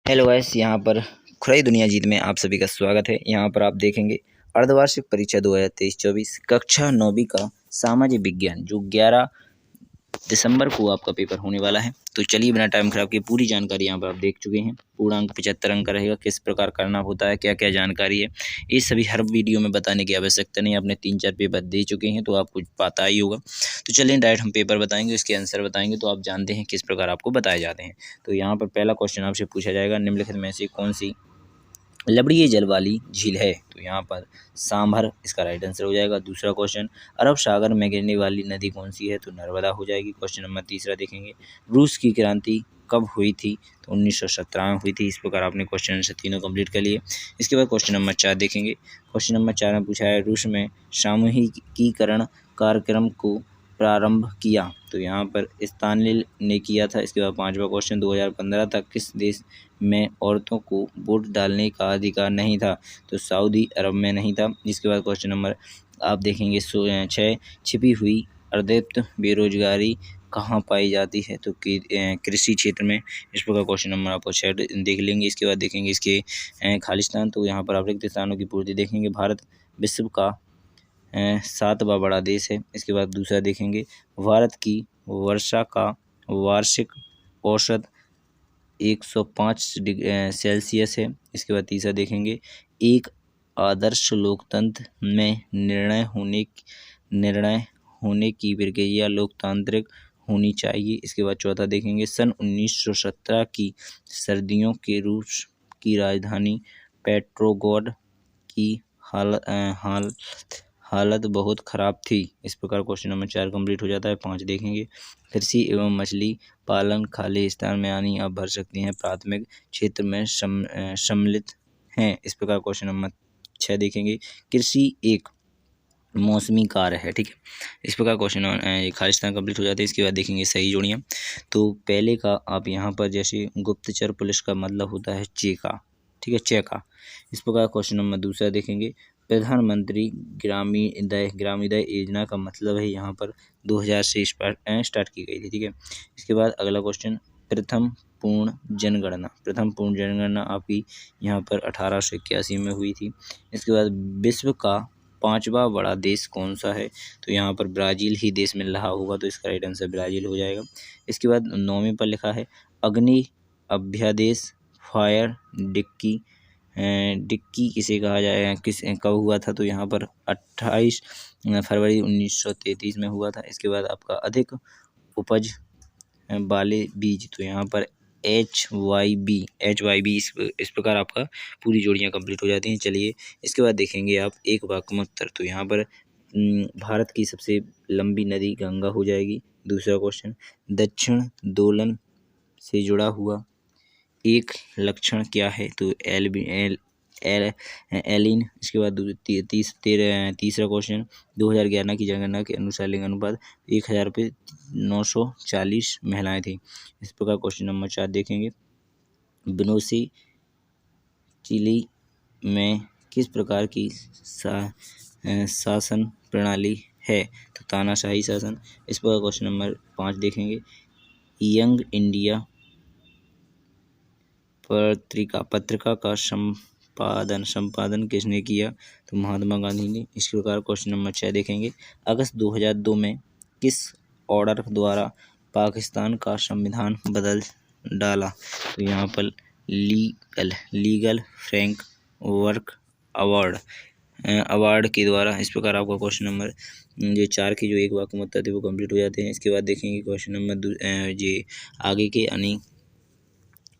Hello guys, यहाँ पर खुराई दुनिया जीत में आप सभी का स्वागत है। यहाँ पर आप देखेंगे अर्धवार्षिक परीक्षा 2023-24 कक्षा 9वीं का सामाजिक विज्ञान जो 11 दिसंबर को आपका पेपर होने वाला है। तो चलिए बिना टाइम खराब किए पूरी जानकारी यहाँ पर आप देख चुके हैं। पूर्णांक 75 अंक का रहेगा, किस प्रकार करना होता है, क्या क्या जानकारी है, ये सभी हर वीडियो में बताने की आवश्यकता नहीं। आपने 3-4 पेपर दे चुके हैं तो आपको पता ही होगा। तो चलिए डायरेक्ट हम पेपर बताएंगे, इसके आंसर बताएंगे तो आप जानते हैं किस प्रकार आपको बताए जाते हैं। तो यहाँ पर पहला क्वेश्चन आपसे पूछा जाएगा, निम्नलिखित में से कौन सी लवणीय जल वाली झील है? तो यहाँ पर सांभर इसका राइट आंसर हो जाएगा। दूसरा क्वेश्चन, अरब सागर में गिरने वाली नदी कौन सी है? तो नर्मदा हो जाएगी। क्वेश्चन नंबर तीसरा देखेंगे, रूस की क्रांति कब हुई थी? तो 1917 में हुई थी। इस प्रकार आपने क्वेश्चन आंसर तीनों कंप्लीट कर लिए। इसके बाद क्वेश्चन नंबर 4 देखेंगे। क्वेश्चन नंबर 4 में पूछा है, रूस में सामूहिकीकरण कार्यक्रम को प्रारंभ किया? तो यहाँ पर स्टालिन ने किया था। इसके बाद पांचवा क्वेश्चन, 2015 तक किस देश में औरतों को वोट डालने का अधिकार नहीं था? तो सऊदी अरब में नहीं था। इसके बाद क्वेश्चन नंबर आप देखेंगे 6, छिपी हुई अर्धदीप्त बेरोजगारी कहाँ पाई जाती है? तो कृषि क्षेत्र में। इस प्रकार क्वेश्चन नंबर आपको 6 देख लेंगे। इसके बाद देखेंगे इसके खालिस्तान, तो यहाँ पर आप रिक्त स्थानों की पूर्ति देखेंगे। भारत विश्व का 7वां बड़ा देश है। इसके बाद दूसरा देखेंगे, भारत की वर्षा का वार्षिक औसत 105 सेल्सियस है। इसके बाद तीसरा देखेंगे, एक आदर्श लोकतंत्र में निर्णय होने की प्रक्रिया लोकतांत्रिक होनी चाहिए। इसके बाद चौथा देखेंगे, सन 1917 की सर्दियों के रूस की राजधानी पेट्रोग्राड की हालत बहुत ख़राब थी। इस प्रकार क्वेश्चन नंबर 4 कंप्लीट हो जाता है। 5 देखेंगे, कृषि एवं मछली पालन खालिस्तान में यानी आप भर सकते हैं प्राथमिक क्षेत्र में सम्मिलित हैं। इस प्रकार क्वेश्चन नंबर 6 देखेंगे, कृषि एक मौसमी कार्य है। ठीक है, इस प्रकार क्वेश्चन खालिस्तान कंप्लीट हो जाते हैं। इसके बाद देखेंगे सही जोड़ियाँ। तो पहले का आप यहाँ पर जैसे गुप्तचर पुलिस का मतलब होता है चेका। ठीक है, चेका। इस प्रकार क्वेश्चन नंबर दूसरा देखेंगे, प्रधानमंत्री ग्रामीदय योजना का मतलब है यहाँ पर 2000 से स्टार्ट की गई थी। ठीक है, इसके बाद अगला क्वेश्चन, प्रथम पूर्ण जनगणना आपकी यहाँ पर 1881 में हुई थी। इसके बाद विश्व का 5वां बड़ा देश कौन सा है? तो यहाँ पर ब्राज़ील ही देश मिल रहा होगा, तो इसका राइट आंसर ब्राज़ील हो जाएगा। इसके बाद 9वें पर लिखा है, अग्नि अभ्यादेश फायर डिक्की किसे कहा जाए, कब हुआ था? तो यहाँ पर 28 फरवरी 1933 में हुआ था। इसके बाद आपका अधिक उपज वाले बीज, तो यहाँ पर HYB इस प्रकार आपका पूरी जोड़ियाँ कंप्लीट हो जाती हैं। चलिए इसके बाद देखेंगे आप एक वाक्य में उत्तर। तो यहाँ पर भारत की सबसे लंबी नदी गंगा हो जाएगी। दूसरा क्वेश्चन, दक्षिण दोलन से जुड़ा हुआ एक लक्षण क्या है? तो एलिन। इसके बाद तीसरा क्वेश्चन, 2011 की जनगणना के अनुसार लिंग अनुपात 1000 पे 940 महिलाएं थी। इस प्रकार क्वेश्चन नंबर 4 देखेंगे, विनोसी चिली में किस प्रकार की शासन प्रणाली है? तो तानाशाही शासन। इस प्रकार क्वेश्चन नंबर 5 देखेंगे, यंग इंडिया पत्रिका का संपादन किसने किया? तो महात्मा गांधी ने। इस प्रकार क्वेश्चन नंबर 6 देखेंगे, अगस्त 2002 में किस ऑर्डर द्वारा पाकिस्तान का संविधान बदल डाला? तो यहाँ पर लीगल फ्रेमवर्क अवार्ड के द्वारा। इस प्रकार आपका क्वेश्चन नंबर ये 4 की जो एक वाक्य में उत्तर थे वो कंप्लीट हो जाते हैं। इसके बाद देखेंगे क्वेश्चन नंबर ये आगे के यानी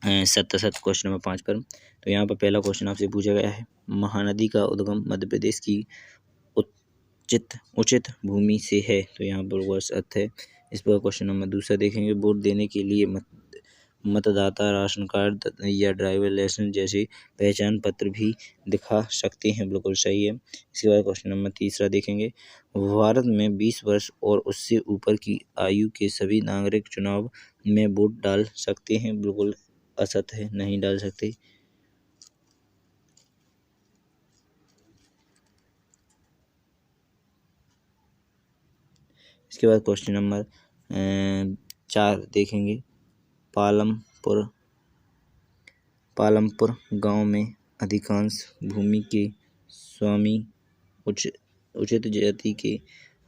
77 क्वेश्चन नंबर 5 पर। तो यहाँ पर पहला क्वेश्चन आपसे पूछा गया है, महानदी का उद्गम मध्य प्रदेश की उचित भूमि से है? तो यहाँ पर वर्ष अर्थ है। इस पर क्वेश्चन नंबर दूसरा देखेंगे, वोट देने के लिए मतदाता राशन कार्ड या ड्राइवर लाइसेंस जैसे पहचान पत्र भी दिखा सकते हैं। बिल्कुल सही है। इसके बाद क्वेश्चन नंबर तीसरा देखेंगे, भारत में 20 वर्ष और उससे ऊपर की आयु के सभी नागरिक चुनाव में वोट डाल सकते हैं? बिल्कुल असत है, नहीं डाल सकते। इसके बाद क्वेश्चन नंबर 4 देखेंगे, पालमपुर गांव में अधिकांश भूमि के स्वामी उचित जाति के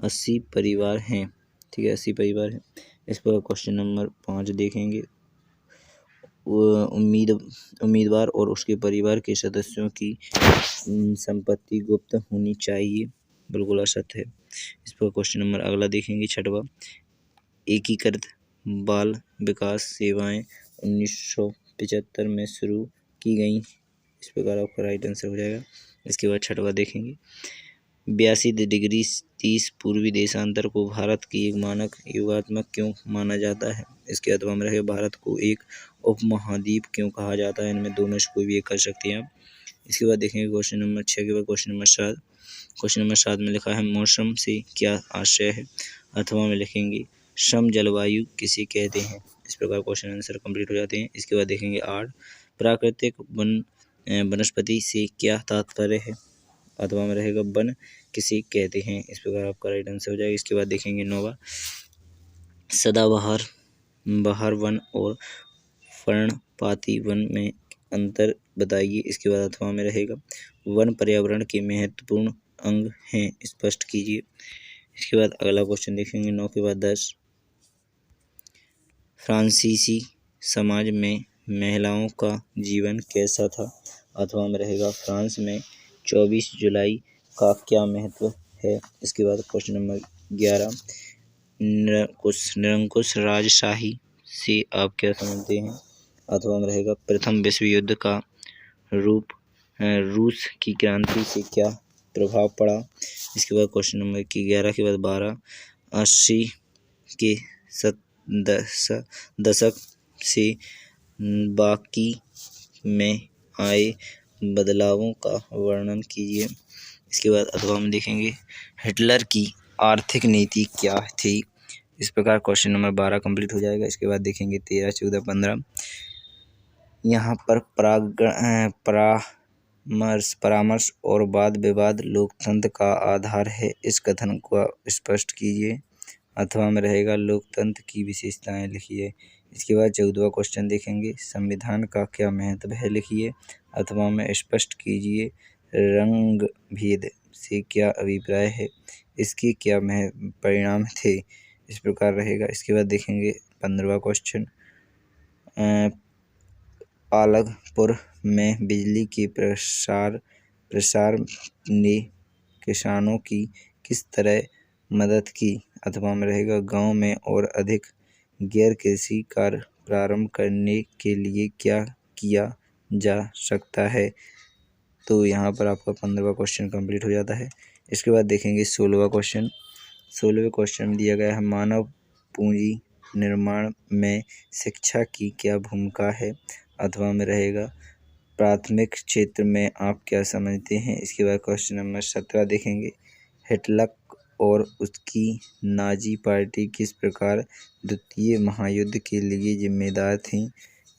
80 परिवार हैं। ठीक है, 80 परिवार हैं। इस पर क्वेश्चन नंबर 5 देखेंगे। उम्मीदवार और उसके परिवार के सदस्यों की संपत्ति गुप्त होनी चाहिए, बिल्कुल असत्य है। इस पर क्वेश्चन नंबर अगला देखेंगे, 6वां। एकीकृत बाल विकास सेवाएं 1975 में शुरू की गई। इस प्रकार आपका राइट आंसर हो जाएगा। इसके बाद 6वां देखेंगे। 82 डिग्री 30 पूर्वी देशांतर को भारत की एक मानक योगात्मक क्यों माना जाता है। इसके अथवा में रहेगा भारत को एक उपमहाद्वीप क्यों कहा जाता है। इनमें दो में से कोई भी एक कर सकते हैं आप। इसके बाद देखेंगे क्वेश्चन नंबर 6 के बाद क्वेश्चन नंबर 7। क्वेश्चन नंबर 7 में लिखा है मौसम से क्या आशय है। अथवा में लिखेंगे सम जलवायु किसे कहते हैं। इस प्रकार क्वेश्चन आंसर कंप्लीट हो जाते हैं। इसके बाद देखेंगे 8 प्राकृतिक वनस्पति से क्या तात्पर्य है। अथवा में रहेगा वन किसे कहते हैं। इस प्रकार आपका राइट आंसर हो जाएगा। इसके बाद देखेंगे 9वां सदाबहार वन और पर्णपाती वन में अंतर बताइए। इसके बाद अथवा में रहेगा वन पर्यावरण के महत्वपूर्ण अंग हैं, स्पष्ट कीजिए। इसके बाद अगला क्वेश्चन देखेंगे 9 के बाद 10 फ्रांसीसी समाज में महिलाओं का जीवन कैसा था। अथवा में रहेगा फ्रांस में 24 जुलाई का क्या महत्व है। इसके बाद क्वेश्चन नंबर 11 निरंकुश राजशाही से आप क्या समझते हैं। अथवा में रहेगा प्रथम विश्व युद्ध का रूस की क्रांति से क्या प्रभाव पड़ा। इसके बाद क्वेश्चन नंबर 11 के बाद 12 80 के दशक से बाकी में आए बदलावों का वर्णन कीजिए। इसके बाद अथवा में देखेंगे हिटलर की आर्थिक नीति क्या थी। इस प्रकार क्वेश्चन नंबर 12 कंप्लीट हो जाएगा। इसके बाद देखेंगे 13, 14, 15 यहाँ पर परामर्श और वाद विवाद लोकतंत्र का आधार है, इस कथन को स्पष्ट कीजिए। अथवा में रहेगा लोकतंत्र की विशेषताएं लिखिए। इसके बाद 14वां क्वेश्चन देखेंगे संविधान का क्या महत्व है, लिखिए। अथवा में स्पष्ट कीजिए रंग भेद से क्या अभिप्राय है, इसके क्या परिणाम थे। इस प्रकार रहेगा। इसके बाद देखेंगे 15वां क्वेश्चन पालगपुर में बिजली के प्रसार ने किसानों की किस तरह मदद की। अथवा में रहेगा गांव में और अधिक गैर कृषि कार्य प्रारंभ करने के लिए क्या किया जा सकता है। तो यहाँ पर आपका 15वां क्वेश्चन कंप्लीट हो जाता है। इसके बाद देखेंगे 16वां क्वेश्चन। 16वें क्वेश्चन में दिया गया है मानव पूंजी निर्माण में शिक्षा की क्या भूमिका है। अथवा में रहेगा प्राथमिक क्षेत्र में आप क्या समझते हैं। इसके बाद क्वेश्चन नंबर 17 देखेंगे हिटलर और उसकी नाजी पार्टी किस प्रकार द्वितीय महायुद्ध के लिए जिम्मेदार थी।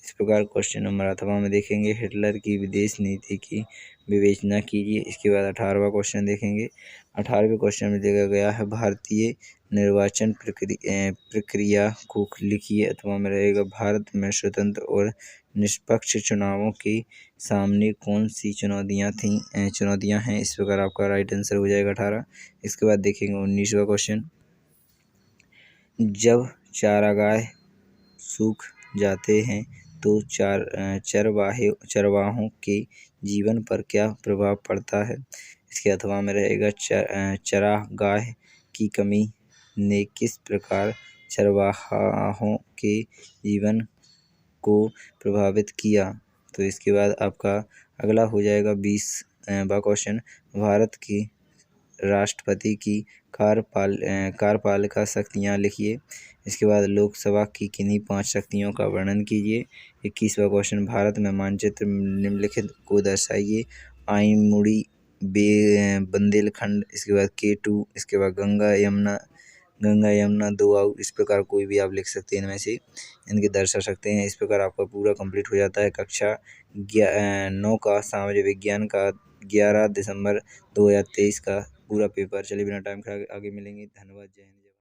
इस प्रकार क्वेश्चन नंबर अथवा में देखेंगे हिटलर की विदेश नीति की विवेचना कीजिए। इसके बाद 18वां क्वेश्चन देखेंगे। 18वें क्वेश्चन में दिया गया है भारतीय निर्वाचन प्रक्रिया को लिखिए। अथवा में रहेगा भारत में स्वतंत्र और निष्पक्ष चुनावों के सामने कौन सी चुनौतियां हैं। इस प्रकार आपका राइट आंसर हो जाएगा 18। इसके बाद देखेंगे 19वां क्वेश्चन जब चारागाह सूख जाते हैं तो चरवाहों के जीवन पर क्या प्रभाव पड़ता है। इसके अथवा में रहेगा चारागाह की कमी ने किस प्रकार चरवाहों के जीवन को प्रभावित किया। तो इसके बाद आपका अगला हो जाएगा 20वां क्वेश्चन भारत की राष्ट्रपति की कार्यपालिका शक्तियाँ लिखिए। इसके बाद लोकसभा की किन्हीं 5 शक्तियों का वर्णन कीजिए। 21वां क्वेश्चन भारत में मानचित्र निम्नलिखित को दर्शाइए। आइमुड़ी बुंदेलखंड, इसके बाद K2, इसके बाद गंगा यमुना दोआब। इस प्रकार कोई भी आप लिख सकते हैं, इनमें से इनके दर्शा सकते हैं। इस प्रकार आपका पूरा कंप्लीट हो जाता है। कक्षा 9 का सामाजिक विज्ञान का 11 दिसंबर 2023 का पूरा पेपर। चलिए बिना टाइम खराब आगे मिलेंगे। धन्यवाद। जय हिंद।